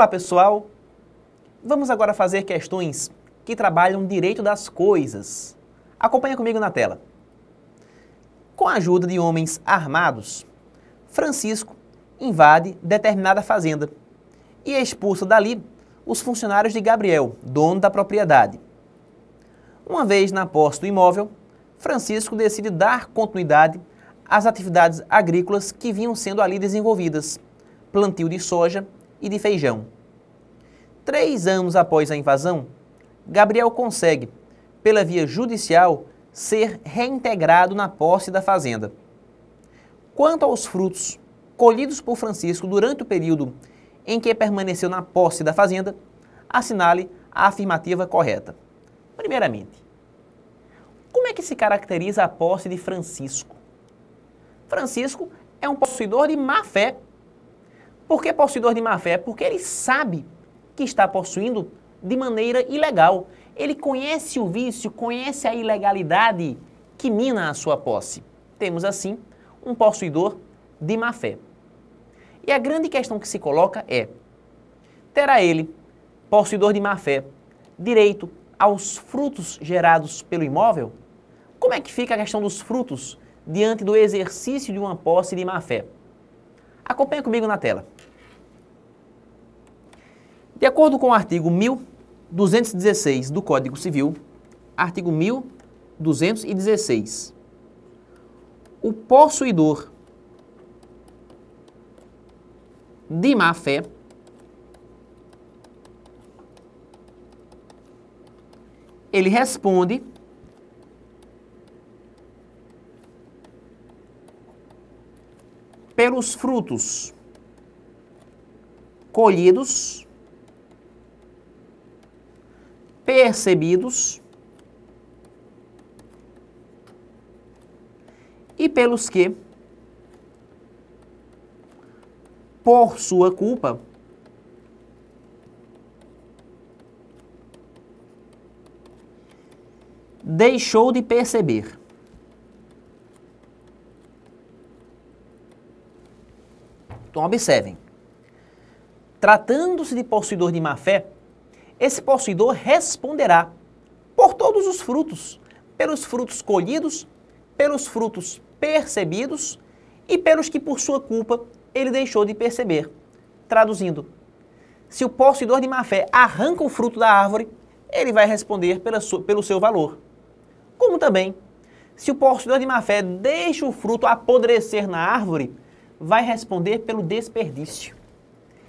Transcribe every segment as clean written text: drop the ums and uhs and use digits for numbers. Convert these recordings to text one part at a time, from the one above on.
Olá pessoal, vamos agora fazer questões que trabalham direito das coisas. Acompanha comigo na tela. Com a ajuda de homens armados, Francisco invade determinada fazenda e expulsa dali os funcionários de Gabriel, dono da propriedade. Uma vez na posse do imóvel, Francisco decide dar continuidade às atividades agrícolas que vinham sendo ali desenvolvidas, plantio de soja e de feijão. 3 anos após a invasão, Gabriel consegue, pela via judicial, ser reintegrado na posse da fazenda. Quanto aos frutos colhidos por Francisco durante o período em que permaneceu na posse da fazenda, assinale a afirmativa correta. Primeiramente, como é que se caracteriza a posse de Francisco? Francisco é um possuidor de má-fé. Por que possuidor de má-fé? Porque ele sabe que está possuindo de maneira ilegal. Ele conhece o vício, conhece a ilegalidade que mina a sua posse. Temos, assim, um possuidor de má-fé. E a grande questão que se coloca é: terá ele, possuidor de má-fé, direito aos frutos gerados pelo imóvel? Como é que fica a questão dos frutos diante do exercício de uma posse de má-fé? Acompanhe comigo na tela. De acordo com o artigo 1216 do Código Civil, artigo 1216, o possuidor de má-fé ele responde pelos frutos colhidos, percebidos e pelos que, por sua culpa, deixou de perceber. Então, observem. Tratando-se de possuidor de má-fé, esse possuidor responderá por todos os frutos, pelos frutos colhidos, pelos frutos percebidos e pelos que, por sua culpa, ele deixou de perceber. Traduzindo, se o possuidor de má-fé arranca o fruto da árvore, ele vai responder pelo seu valor. Como também, se o possuidor de má-fé deixa o fruto apodrecer na árvore, vai responder pelo desperdício.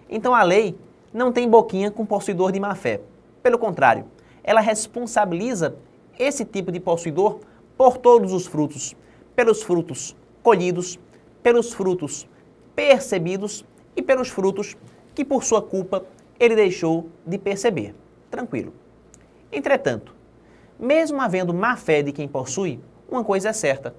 Então a lei não tem boquinha com possuidor de má-fé. Pelo contrário, ela responsabiliza esse tipo de possuidor por todos os frutos, pelos frutos colhidos, pelos frutos percebidos e pelos frutos que por sua culpa ele deixou de perceber. Tranquilo. Entretanto, mesmo havendo má-fé de quem possui, uma coisa é certa.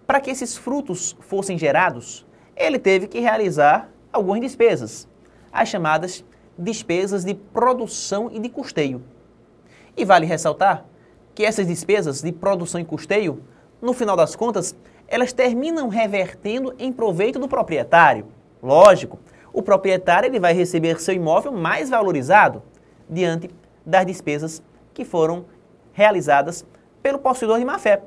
Para que esses frutos fossem gerados, ele teve que realizar algumas despesas, as chamadas despesas de produção e de custeio. E vale ressaltar que essas despesas de produção e custeio, no final das contas, elas terminam revertendo em proveito do proprietário. Lógico, o proprietário ele vai receber seu imóvel mais valorizado diante das despesas que foram realizadas pelo possuidor de má-fé.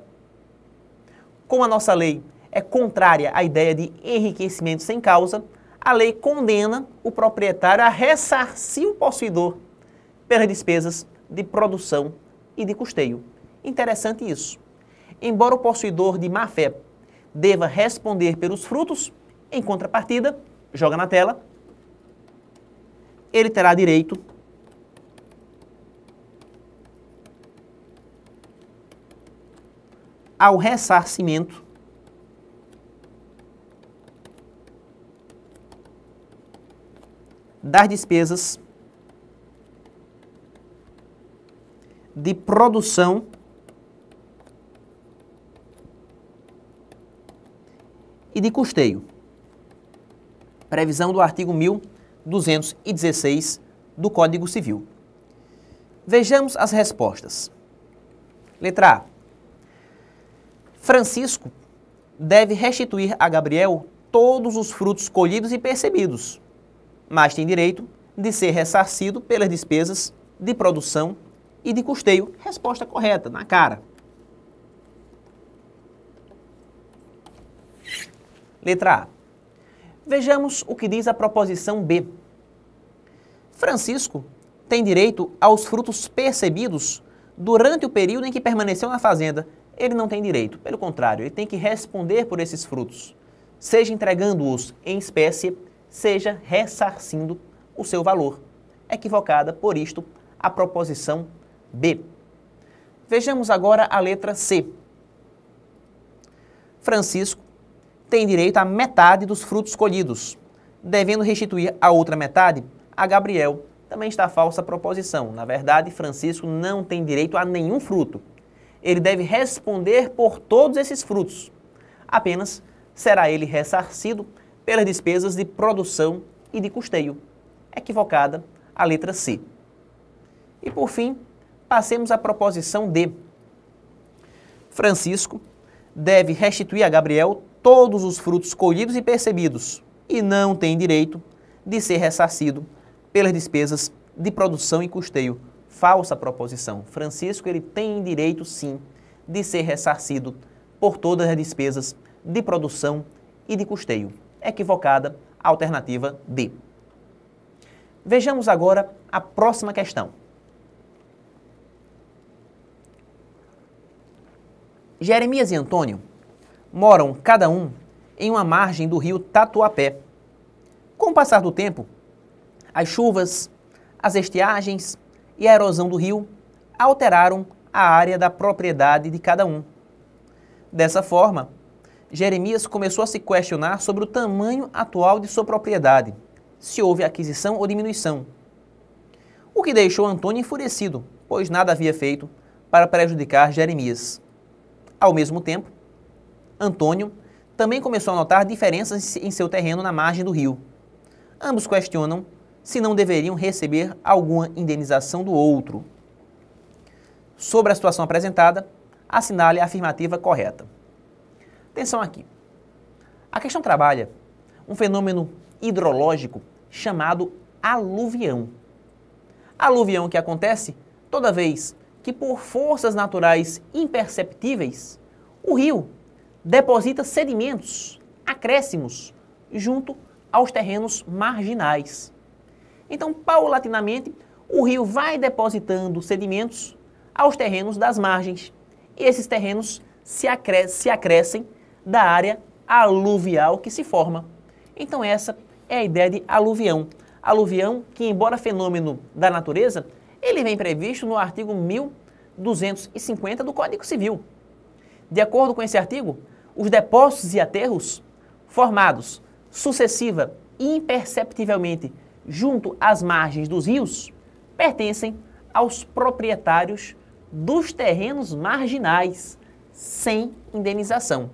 Como a nossa lei é contrária à ideia de enriquecimento sem causa, a lei condena o proprietário a ressarcir o possuidor pelas despesas de produção e de custeio. Interessante isso. Embora o possuidor de má-fé deva responder pelos frutos, em contrapartida, joga na tela, ele terá direito ao ressarcimento das despesas de produção e de custeio. Previsão do artigo 1216 do Código Civil. Vejamos as respostas. Letra A. Francisco deve restituir a Gabriel todos os frutos colhidos e percebidos, mas tem direito de ser ressarcido pelas despesas de produção e de custeio. Resposta correta, na cara. Letra A. Vejamos o que diz a proposição B. Francisco tem direito aos frutos percebidos durante o período em que permaneceu na fazenda. Ele não tem direito, pelo contrário, ele tem que responder por esses frutos, seja entregando-os em espécie, seja ressarcindo o seu valor. Equivocada, por isto, a proposição B. Vejamos agora a letra C. Francisco tem direito à metade dos frutos colhidos, devendo restituir a outra metade a Gabriel. Também está falsa a proposição. Na verdade, Francisco não tem direito a nenhum fruto. Ele deve responder por todos esses frutos. Apenas será ele ressarcido pelas despesas de produção e de custeio. Equivocada a letra C. E por fim, passemos à proposição D. Francisco deve restituir a Gabriel todos os frutos colhidos e percebidos e não tem direito de ser ressarcido pelas despesas de produção e custeio. Falsa proposição. Francisco ele tem direito, sim, de ser ressarcido por todas as despesas de produção e de custeio. Equivocada a alternativa D. Vejamos agora a próxima questão. Jeremias e Antônio moram cada um em uma margem do rio Tatuapé. Com o passar do tempo, as chuvas, as estiagens e a erosão do rio alteraram a área da propriedade de cada um. Dessa forma, Jeremias começou a se questionar sobre o tamanho atual de sua propriedade, se houve aquisição ou diminuição. O que deixou Antônio enfurecido, pois nada havia feito para prejudicar Jeremias. Ao mesmo tempo, Antônio também começou a notar diferenças em seu terreno na margem do rio. Ambos questionam se não deveriam receber alguma indenização do outro. Sobre a situação apresentada, assinale a afirmativa correta. Atenção aqui. A questão trabalha um fenômeno hidrológico chamado aluvião. Aluvião que acontece toda vez que, por forças naturais imperceptíveis, o rio deposita sedimentos, acréscimos, junto aos terrenos marginais. Então, paulatinamente, o rio vai depositando sedimentos aos terrenos das margens. E esses terrenos se acrescem da área aluvial que se forma. Então, essa é a ideia de aluvião. Aluvião que, embora fenômeno da natureza, ele vem previsto no artigo 1250 do Código Civil. De acordo com esse artigo, os depósitos e aterros formados sucessiva e imperceptivelmente junto às margens dos rios pertencem aos proprietários dos terrenos marginais, sem indenização.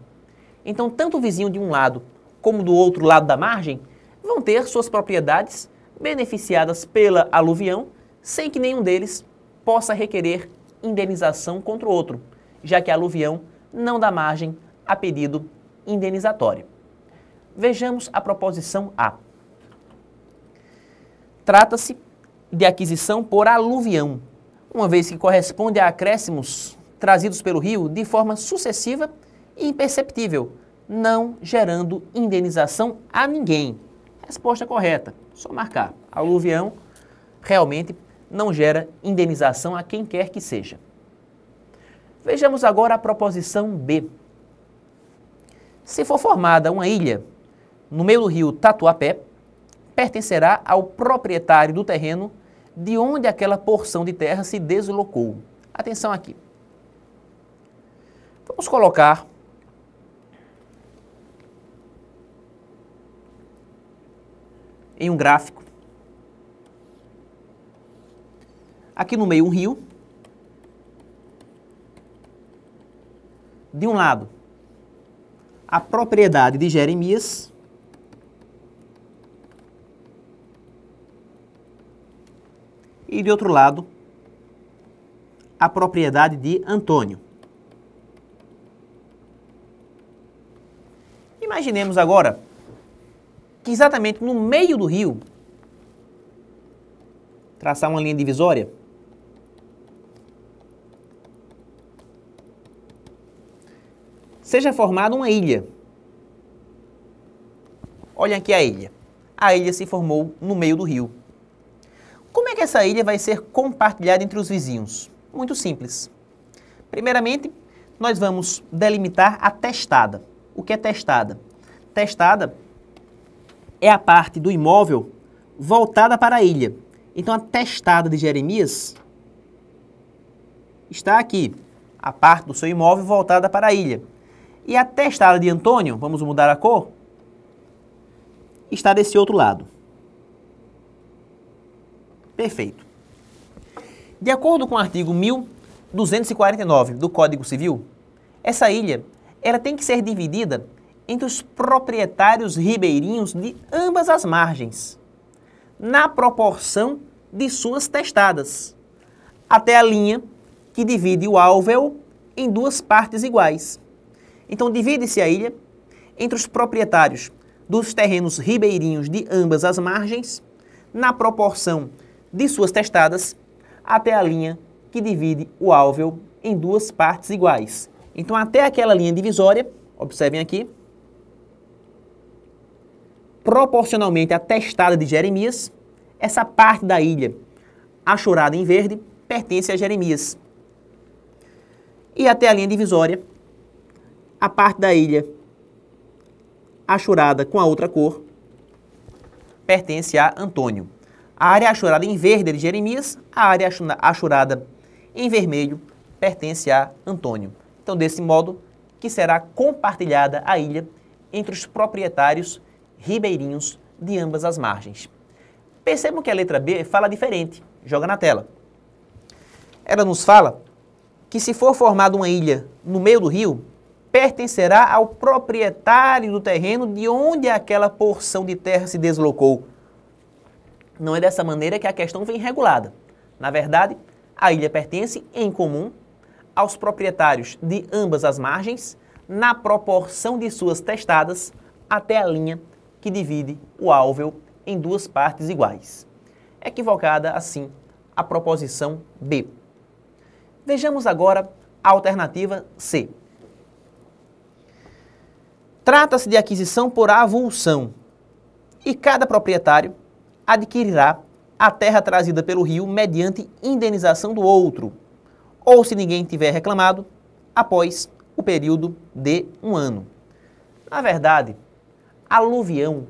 Então, tanto o vizinho de um lado como do outro lado da margem vão ter suas propriedades beneficiadas pela aluvião, sem que nenhum deles possa requerer indenização contra o outro, já que a aluvião não dá margem a pedido indenizatório. Vejamos a proposição A. Trata-se de aquisição por aluvião, uma vez que corresponde a acréscimos trazidos pelo rio de forma sucessiva e imperceptível, não gerando indenização a ninguém. Resposta correta, só marcar. Aluvião realmente não gera indenização a quem quer que seja. Vejamos agora a proposição B. Se for formada uma ilha no meio do rio Tatuapé, pertencerá ao proprietário do terreno de onde aquela porção de terra se deslocou. Atenção aqui. Vamos colocar em um gráfico, aqui no meio um rio, de um lado a propriedade de Jeremias e de outro lado a propriedade de Antônio. Imaginemos agora que exatamente no meio do rio traçar uma linha divisória. Seja formada uma ilha. Olha aqui a ilha. A ilha se formou no meio do rio. Como é que essa ilha vai ser compartilhada entre os vizinhos? Muito simples. Primeiramente, nós vamos delimitar a testada. O que é testada? Testada é a parte do imóvel voltada para a ilha. Então, a testada de Jeremias está aqui, a parte do seu imóvel voltada para a ilha. E a testada de Antônio, vamos mudar a cor, está desse outro lado. Perfeito. De acordo com o artigo 1249 do Código Civil, essa ilha ela tem que ser dividida entre os proprietários ribeirinhos de ambas as margens, na proporção de suas testadas, até a linha que divide o álveo em duas partes iguais. Então, divide-se a ilha entre os proprietários dos terrenos ribeirinhos de ambas as margens, na proporção de suas testadas, até a linha que divide o álveo em duas partes iguais. Então, até aquela linha divisória, observem aqui, proporcionalmente à testada de Jeremias, essa parte da ilha achurada em verde pertence a Jeremias. E até a linha divisória, a parte da ilha achurada com a outra cor pertence a Antônio. A área achurada em verde é de Jeremias, a área achurada em vermelho pertence a Antônio. Então, desse modo que será compartilhada a ilha entre os proprietários ribeirinhos de ambas as margens. Percebam que a letra B fala diferente. Joga na tela. Ela nos fala que se for formada uma ilha no meio do rio, pertencerá ao proprietário do terreno de onde aquela porção de terra se deslocou. Não é dessa maneira que a questão vem regulada. Na verdade, a ilha pertence, em comum, aos proprietários de ambas as margens, na proporção de suas testadas, até a linha que divide o álveo em duas partes iguais. Equivocada, assim, a proposição B. Vejamos agora a alternativa C. Trata-se de aquisição por avulsão e cada proprietário adquirirá a terra trazida pelo rio mediante indenização do outro, ou se ninguém tiver reclamado, após o período de 1 ano. Na verdade, aluvião,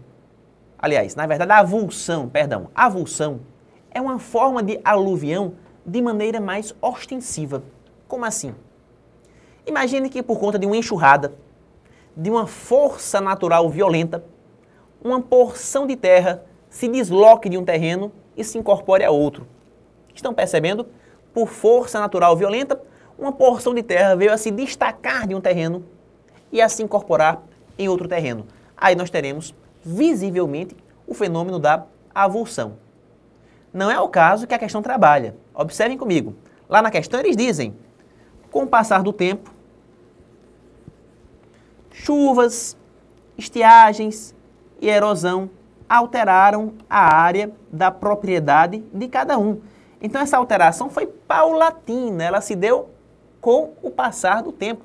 avulsão é uma forma de aluvião de maneira mais ostensiva. Como assim? Imagine que por conta de uma enxurrada, de uma força natural violenta, uma porção de terra se desloque de um terreno e se incorpore a outro. Estão percebendo? Por força natural violenta, uma porção de terra veio a se destacar de um terreno e a se incorporar em outro terreno. Aí nós teremos visivelmente o fenômeno da avulsão. Não é o caso que a questão trabalha. Observem comigo. Lá na questão eles dizem, com o passar do tempo, chuvas, estiagens e erosão alteraram a área da propriedade de cada um. Então essa alteração foi paulatina, ela se deu com o passar do tempo.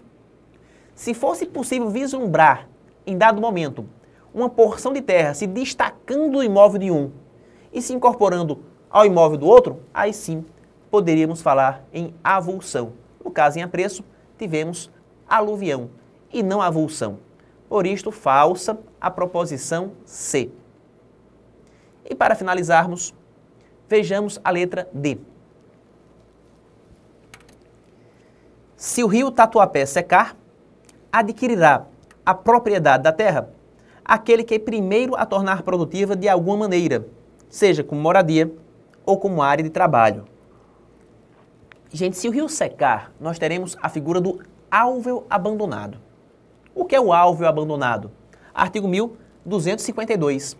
Se fosse possível vislumbrar, em dado momento, uma porção de terra se destacando do imóvel de um e se incorporando ao imóvel do outro, aí sim poderíamos falar em avulsão. No caso em apreço, tivemos aluvião e não avulsão. Por isto, falsa a proposição C. E para finalizarmos, vejamos a letra D. Se o rio Tatuapé secar, adquirirá a propriedade da terra aquele que primeiro a tornar produtiva de alguma maneira, seja como moradia ou como área de trabalho. Gente, se o rio secar, nós teremos a figura do álveo abandonado. O que é o álveo abandonado? Artigo 1252.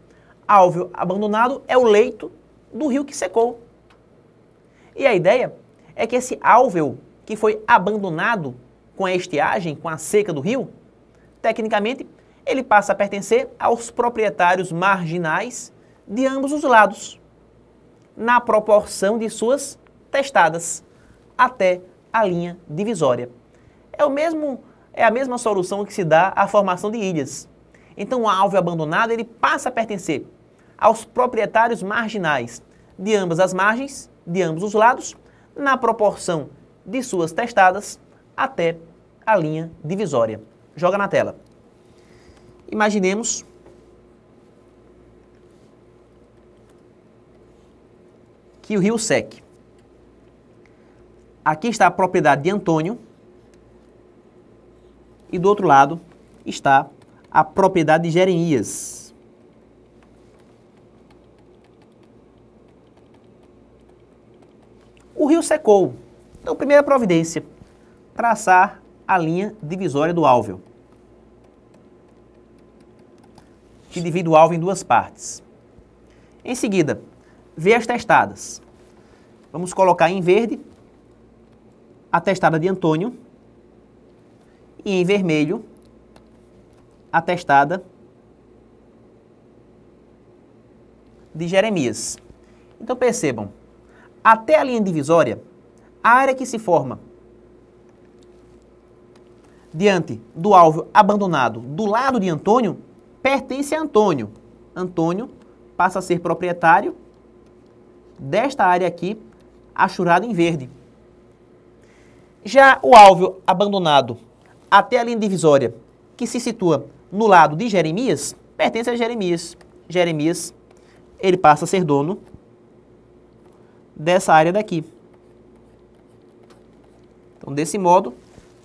Álveo abandonado é o leito do rio que secou. E a ideia é que esse álveo que foi abandonado com a estiagem, com a seca do rio, tecnicamente, ele passa a pertencer aos proprietários marginais de ambos os lados. na proporção de suas testadas até a linha divisória. É a mesma solução que se dá à formação de ilhas. Então, o alvo abandonado ele passa a pertencer aos proprietários marginais de ambas as margens, de ambos os lados, na proporção de suas testadas até a linha divisória. Joga na tela. Imaginemos que o rio seque. Aqui está a propriedade de Antônio e do outro lado está a propriedade de Jeremias. O rio secou. Então, primeira providência, traçar a linha divisória do álveo, que divide o álveo em duas partes. Em seguida, ver as testadas. Vamos colocar em verde a testada de Antônio e em vermelho a testada de Jeremias. Então percebam, até a linha divisória, a área que se forma diante do alvo abandonado do lado de Antônio pertence a Antônio. Antônio passa a ser proprietário desta área aqui, achurada em verde. Já o alvo abandonado até a linha divisória, que se situa no lado de Jeremias, pertence a Jeremias. Jeremias, ele passa a ser dono dessa área daqui. Então, desse modo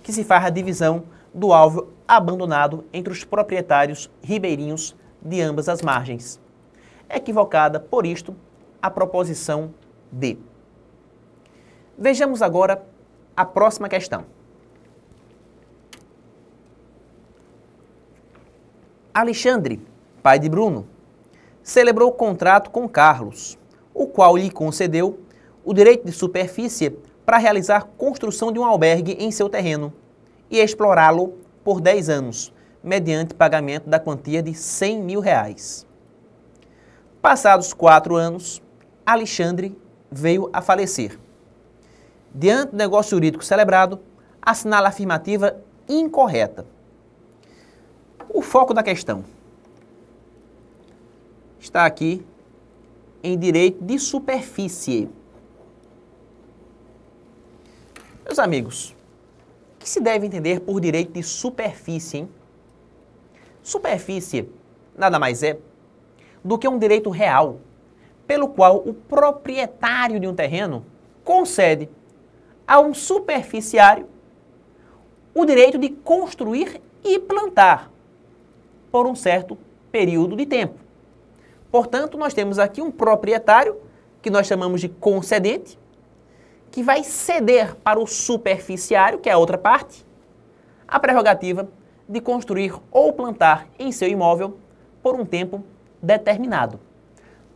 que se faz a divisão do alvo abandonado entre os proprietários ribeirinhos de ambas as margens. Equivocada, por isto, a proposição D. Vejamos agora a próxima questão. Alexandre, pai de Bruno, celebrou contrato com Carlos, o qual lhe concedeu o direito de superfície para realizar construção de um albergue em seu terreno e explorá-lo por 10 anos, mediante pagamento da quantia de R$100 mil. Passados 4 anos, Alexandre veio a falecer. Diante do negócio jurídico celebrado, assinala a afirmativa incorreta. O foco da questão está aqui em direito de superfície. Meus amigos, o que se deve entender por direito de superfície, hein? Superfície nada mais é do que um direito real, pelo qual o proprietário de um terreno concede a um superficiário o direito de construir e plantar por um certo período de tempo. Portanto, nós temos aqui um proprietário, que nós chamamos de concedente, que vai ceder para o superficiário, que é a outra parte, a prerrogativa de construir ou plantar em seu imóvel por um tempo determinado.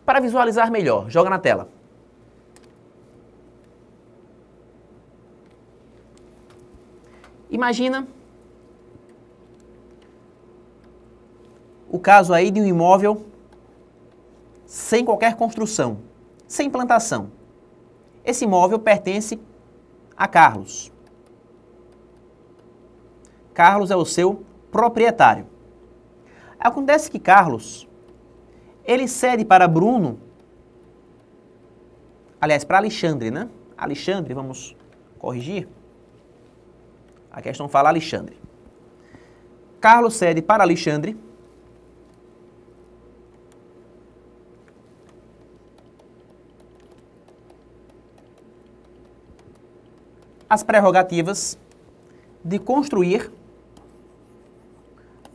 Para visualizar melhor, joga na tela. Imagina o caso aí de um imóvel sem qualquer construção, sem plantação. Esse imóvel pertence a Carlos. Carlos é o seu proprietário. Acontece que Carlos, ele cede para Bruno, aliás, para Alexandre, né? Alexandre, vamos corrigir. A questão fala Alexandre. Carlos cede para Alexandre as prerrogativas de construir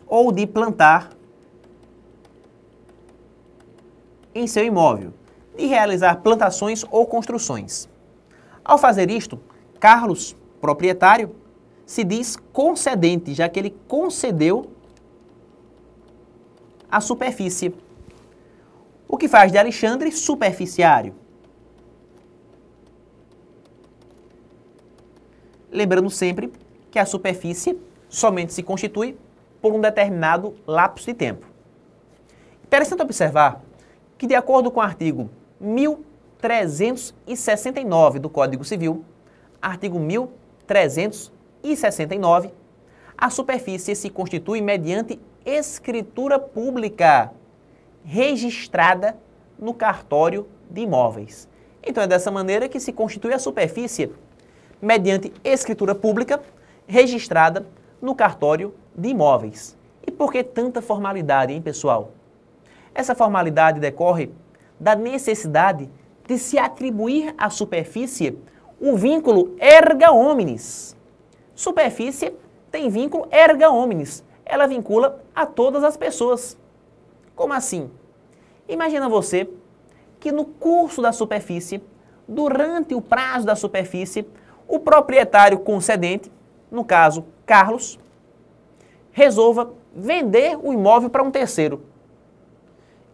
ou de plantar em seu imóvel, de realizar plantações ou construções. Ao fazer isto, Carlos, proprietário, se diz concedente, já que ele concedeu a superfície. O que faz de Alexandre superficiário. Lembrando sempre que a superfície somente se constitui por um determinado lapso de tempo. Interessante observar que, de acordo com o artigo 1300 1369 do Código Civil, artigo 1369, a superfície se constitui mediante escritura pública registrada no cartório de imóveis. Então é dessa maneira que se constitui a superfície, mediante escritura pública registrada no cartório de imóveis. E por que tanta formalidade, hein, pessoal? Essa formalidade decorre da necessidade de se atribuir à superfície o vínculo erga omnes. Superfície tem vínculo erga omnes. Ela vincula a todas as pessoas. Como assim? Imagina você que no curso da superfície, durante o prazo da superfície, o proprietário concedente, no caso Carlos, resolva vender o imóvel para um terceiro.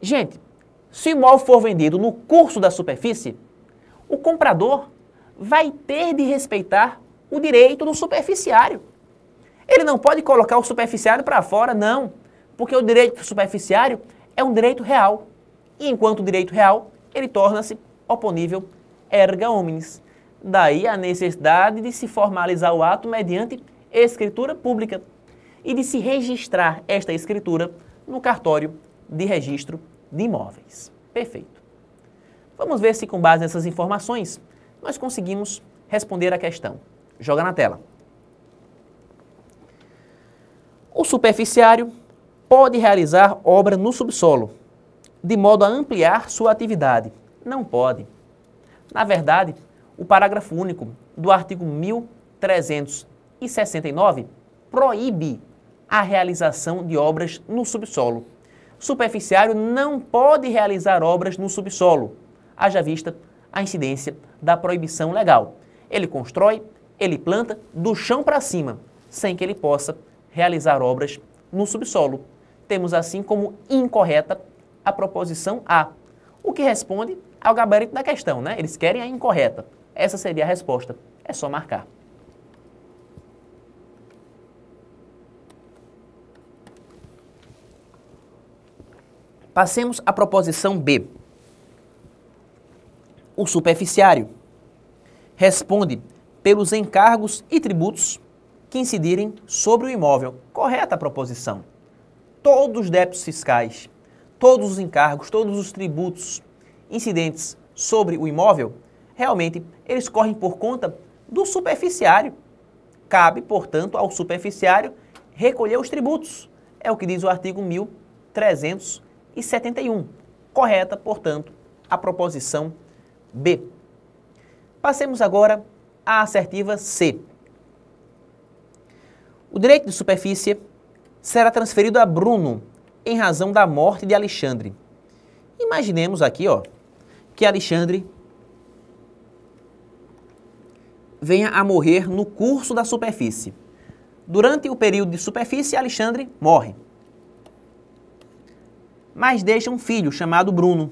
Gente, se o imóvel for vendido no curso da superfície, o comprador vai ter de respeitar o direito do superficiário. Ele não pode colocar o superficiário para fora, não, porque o direito superficiário é um direito real. E enquanto direito real, ele torna-se oponível erga omnes. Daí a necessidade de se formalizar o ato mediante escritura pública e de se registrar esta escritura no cartório de registro de imóveis. Perfeito. Vamos ver se com base nessas informações nós conseguimos responder a questão. Joga na tela. O superficiário pode realizar obra no subsolo, de modo a ampliar sua atividade. Não pode. Na verdade, o parágrafo único do artigo 1369 proíbe a realização de obras no subsolo. Superficiário não pode realizar obras no subsolo, haja vista a incidência da proibição legal. Ele constrói, ele planta do chão para cima, sem que ele possa realizar obras no subsolo. Temos assim como incorreta a proposição A, o que responde ao gabarito da questão, né? Eles querem a incorreta. Essa seria a resposta. É só marcar. Passemos à proposição B. O superficiário responde pelos encargos e tributos que incidirem sobre o imóvel. Correta a proposição. Todos os débitos fiscais, todos os encargos, todos os tributos incidentes sobre o imóvel, realmente eles correm por conta do superficiário. Cabe, portanto, ao superficiário recolher os tributos. É o que diz o artigo 1371. Correta, portanto, a proposição B. Passemos agora à assertiva C. O direito de superfície será transferido a Bruno em razão da morte de Alexandre. Imaginemos aqui, que Alexandre venha a morrer no curso da superfície. Durante o período de superfície, Alexandre morre. Mas deixa um filho chamado Bruno.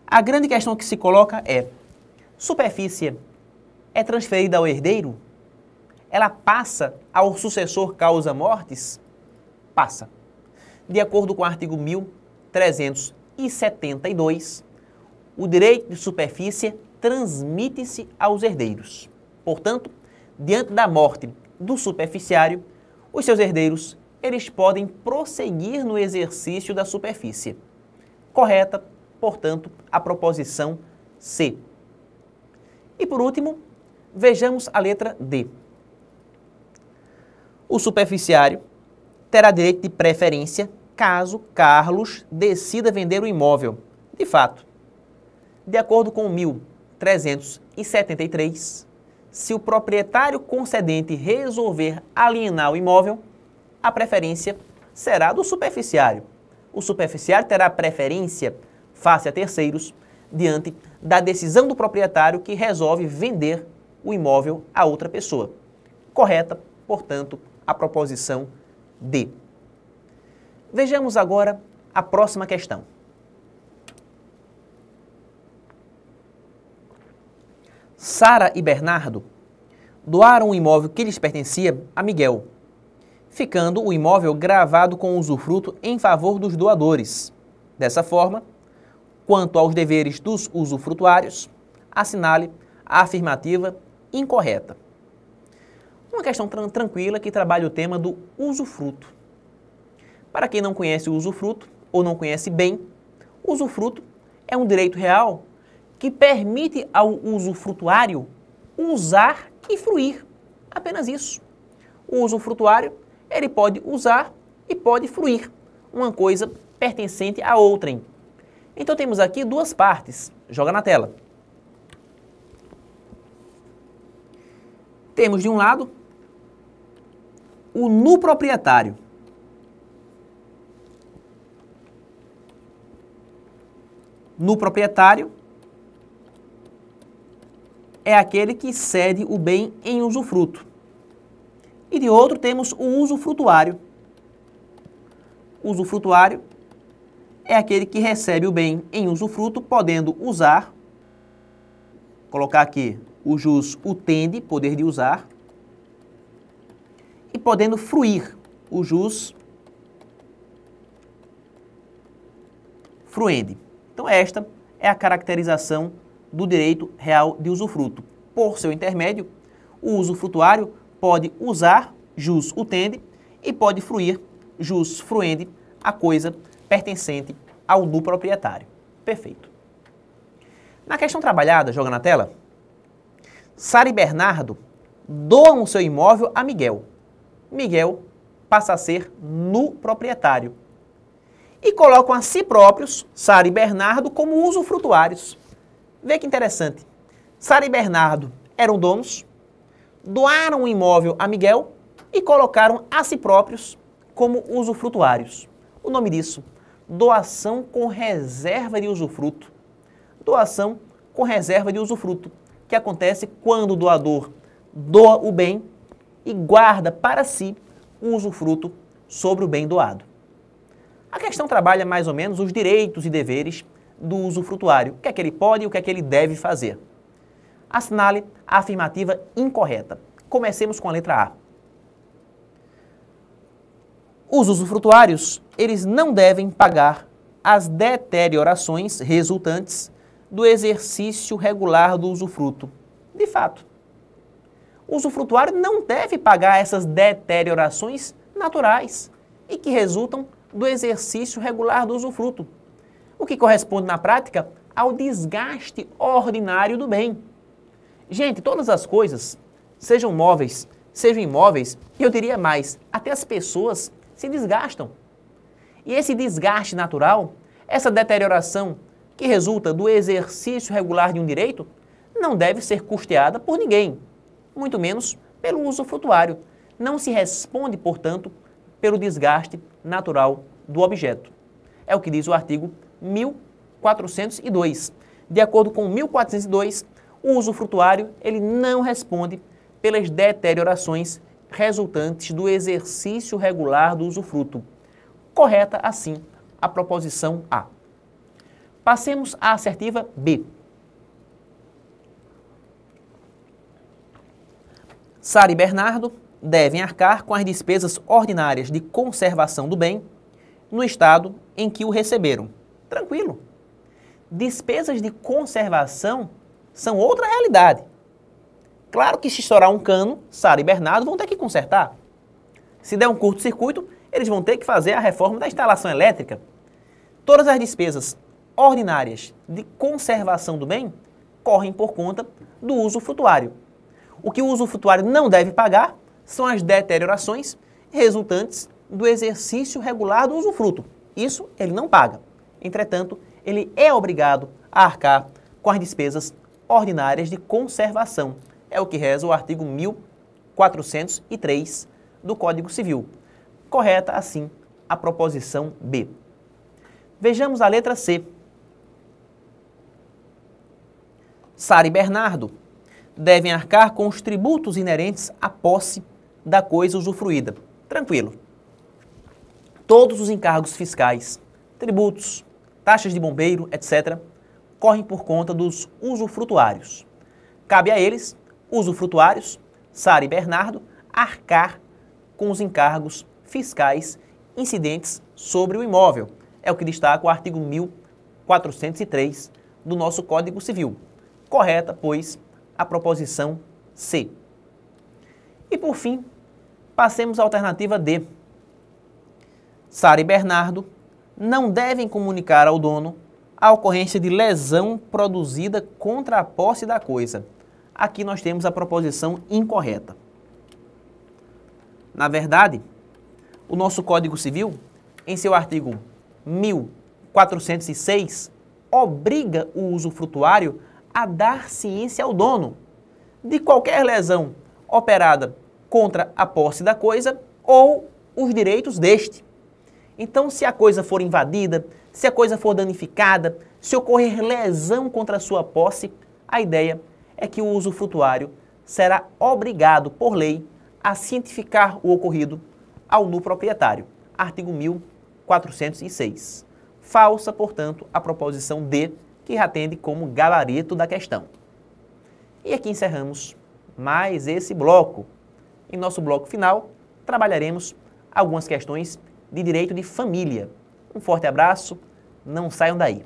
A grande questão que se coloca é: superfície é transferida ao herdeiro? Ela passa ao sucessor causa mortis? Passa. De acordo com o artigo 1372, o direito de superfície transmite-se aos herdeiros. Portanto, diante da morte do superficiário, os seus herdeiros eles podem prosseguir no exercício da superfície. Correta, portanto, a proposição C. E por último, vejamos a letra D. O superficiário terá direito de preferência caso Carlos decida vender o imóvel. De fato, de acordo com o 1373, se o proprietário concedente resolver alienar o imóvel, a preferência será do superficiário. O superficiário terá preferência face a terceiros diante da decisão do proprietário que resolve vender o imóvel a outra pessoa. Correta, portanto, a proposição D. Vejamos agora a próxima questão. Sara e Bernardo doaram o imóvel que lhes pertencia a Miguel, ficando o imóvel gravado com usufruto em favor dos doadores. Dessa forma, Quanto aos deveres dos usufrutuários, assinale a afirmativa incorreta. Uma questão tranquila que trabalha o tema do usufruto. Para quem não conhece o usufruto ou não conhece bem, o usufruto é um direito real que permite ao usufrutuário usar e fruir. Apenas isso. O usufrutuário, ele pode usar e pode fruir uma coisa pertencente a outrem. Então temos aqui duas partes. Joga na tela. Temos de um lado o nuproprietário. Nuproprietário é aquele que cede o bem em usufruto. E de outro temos o usufrutuário. O usufrutuário é aquele que recebe o bem em usufruto, podendo usar, colocar aqui o jus utende, poder de usar, e podendo fruir, o jus fruende. Então esta é a caracterização do direito real de usufruto. Por seu intermédio, o usufrutuário pode usar, jus utende, e pode fruir, jus fruende, a coisa pertencente ao nuproprietário. Perfeito. Na questão trabalhada, joga na tela, Sara e Bernardo doam o seu imóvel a Miguel. Miguel passa a ser nuproprietário. E colocam a si próprios, Sara e Bernardo, como usufrutuários. Vê que interessante. Sara e Bernardo eram donos, doaram o imóvel a Miguel e colocaram a si próprios como usufrutuários. O nome disso, doação com reserva de usufruto. Doação com reserva de usufruto, que acontece quando o doador doa o bem e guarda para si o usufruto sobre o bem doado. A questão trabalha mais ou menos os direitos e deveres do usufrutuário, o que é que ele pode e o que é que ele deve fazer. Assinale a afirmativa incorreta. Comecemos com a letra A. Os usufrutuários, eles não devem pagar as deteriorações resultantes do exercício regular do usufruto. De fato, o usufrutuário não deve pagar essas deteriorações naturais e que resultam do exercício regular do usufruto, o que corresponde na prática ao desgaste ordinário do bem. Gente, todas as coisas, sejam móveis, sejam imóveis, e eu diria mais, até as pessoas se desgastam. E esse desgaste natural, essa deterioração que resulta do exercício regular de um direito, não deve ser custeada por ninguém, muito menos pelo usufrutuário. Não se responde, portanto, pelo desgaste natural do objeto. É o que diz o artigo 1402. De acordo com 1402, o usufrutuário ele não responde pelas deteriorações resultantes do exercício regular do usufruto. Correta, assim, a proposição A. Passemos à assertiva B. Sara e Bernardo devem arcar com as despesas ordinárias de conservação do bem no estado em que o receberam. Tranquilo. Despesas de conservação são outra realidade. Claro que se estourar um cano, Sara e Bernardo vão ter que consertar. Se der um curto-circuito, eles vão ter que fazer a reforma da instalação elétrica. Todas as despesas ordinárias de conservação do bem correm por conta do usufrutuário. O que o usufrutuário não deve pagar são as deteriorações resultantes do exercício regular do usufruto. Isso ele não paga. Entretanto, ele é obrigado a arcar com as despesas ordinárias de conservação. É o que reza o artigo 1403 do Código Civil. Correta, assim, a proposição B. Vejamos a letra C. Sara e Bernardo devem arcar com os tributos inerentes à posse da coisa usufruída. Tranquilo. Todos os encargos fiscais, tributos, taxas de bombeiro, etc., correm por conta dos usufrutuários. Cabe a eles, usufrutuários, Sara e Bernardo, arcar com os encargos fiscais incidentes sobre o imóvel. É o que destaca o artigo 1403 do nosso Código Civil. Correta, pois, a proposição C. E por fim, passemos à alternativa D. Sara e Bernardo não devem comunicar ao dono a ocorrência de lesão produzida contra a posse da coisa. Aqui nós temos a proposição incorreta. Na verdade, o nosso Código Civil, em seu artigo 1406, obriga o usufrutuário a dar ciência ao dono de qualquer lesão operada contra a posse da coisa ou os direitos deste. Então, se a coisa for invadida, se a coisa for danificada, se ocorrer lesão contra a sua posse, a ideia é que o usufrutuário será obrigado, por lei, a cientificar o ocorrido ao nu proprietário. Artigo 1406. Falsa, portanto, a proposição D, que atende como gabarito da questão. E aqui encerramos mais esse bloco. Em nosso bloco final, trabalharemos algumas questões de direito de família. Um forte abraço, não saiam daí.